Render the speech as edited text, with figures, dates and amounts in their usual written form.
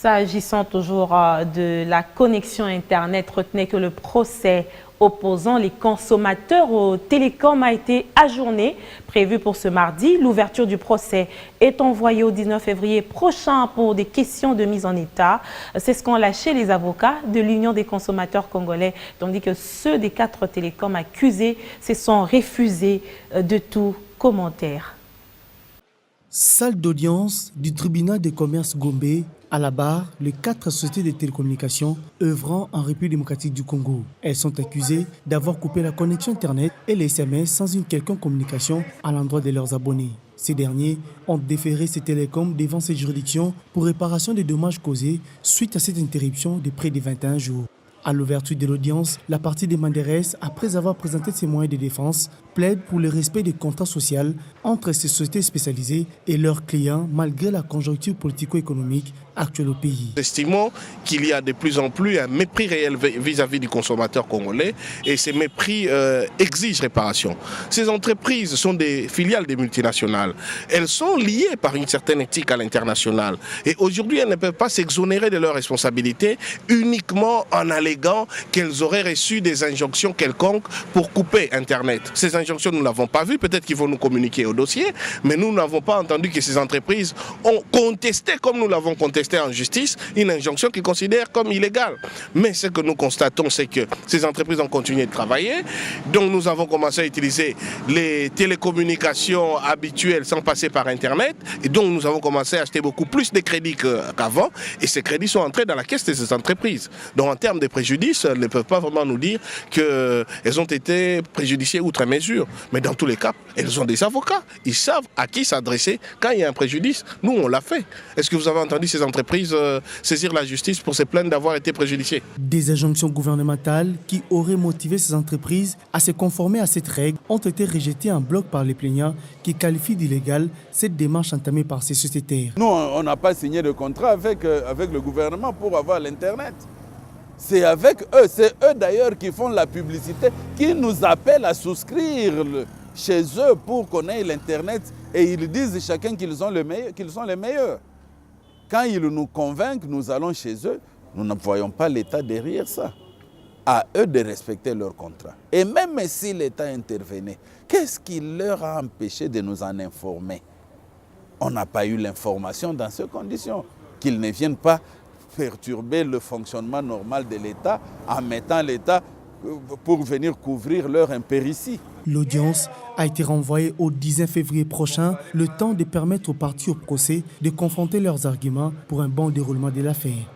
S'agissant toujours de la connexion Internet, retenez que le procès opposant les consommateurs aux télécoms a été ajourné, prévu pour ce mardi. L'ouverture du procès est envoyée au 19 février prochain pour des questions de mise en état. C'est ce qu'ont lâché les avocats de l'Union des consommateurs congolais, tandis que ceux des 4 télécoms accusés se sont refusés de tout commentaire. Salle d'audience du tribunal de commerce Gombe. À la barre, les 4 sociétés de télécommunications œuvrant en République démocratique du Congo. Elles sont accusées d'avoir coupé la connexion Internet et les SMS sans une quelconque communication à l'endroit de leurs abonnés. Ces derniers ont déféré ces télécoms devant ces juridictions pour réparation des dommages causés suite à cette interruption de près de 21 jours. À l'ouverture de l'audience, la partie demanderesse, après avoir présenté ses moyens de défense, plaide pour le respect des contrats sociaux entre ces sociétés spécialisées et leurs clients malgré la conjoncture politico-économique actuelle au pays. Estimons qu'il y a de plus en plus un mépris réel vis-à-vis du consommateur congolais et ces mépris exigent réparation. Ces entreprises sont des filiales des multinationales. Elles sont liées par une certaine éthique à l'international et aujourd'hui elles ne peuvent pas s'exonérer de leurs responsabilités uniquement en alléguant qu'elles auraient reçu des injonctions quelconques pour couper Internet. Ces injonctions, nous ne l'avons pas vu, peut-être qu'ils vont nous communiquer au dossier, mais nous n'avons pas entendu que ces entreprises ont contesté, comme nous l'avons contesté en justice, une injonction qu'ils considèrent comme illégale. Mais ce que nous constatons, c'est que ces entreprises ont continué de travailler, donc nous avons commencé à utiliser les télécommunications habituelles sans passer par Internet, et donc nous avons commencé à acheter beaucoup plus de crédits qu'avant, et ces crédits sont entrés dans la caisse de ces entreprises. Donc en termes de préjudice, elles ne peuvent pas vraiment nous dire qu'elles ont été préjudiciées outre mesure. Mais dans tous les cas, elles ont des avocats. Ils savent à qui s'adresser quand il y a un préjudice. Nous, on l'a fait. Est-ce que vous avez entendu ces entreprises saisir la justice pour se plaindre d'avoir été préjudiciées? Des injonctions gouvernementales qui auraient motivé ces entreprises à se conformer à cette règle ont été rejetées en bloc par les plaignants qui qualifient d'illégale cette démarche entamée par ces sociétaires. Nous, on n'a pas signé de contrat avec le gouvernement pour avoir l'Internet. C'est avec eux, c'est eux d'ailleurs qui font la publicité, qui nous appellent à souscrire chez eux pour qu'on ait l'Internet et ils disent chacun qu'ils sont les meilleurs. Quand ils nous convainquent, nous allons chez eux, nous ne voyons pas l'État derrière ça. À eux de respecter leur contrat. Et même si l'État intervenait, qu'est-ce qui leur a empêché de nous en informer? On n'a pas eu l'information dans ces conditions, qu'ils ne viennent pas perturber le fonctionnement normal de l'État en mettant l'État pour venir couvrir leur impéritie. L'audience a été renvoyée au 19 février prochain, le temps de permettre aux parties au procès de confronter leurs arguments pour un bon déroulement de l'affaire.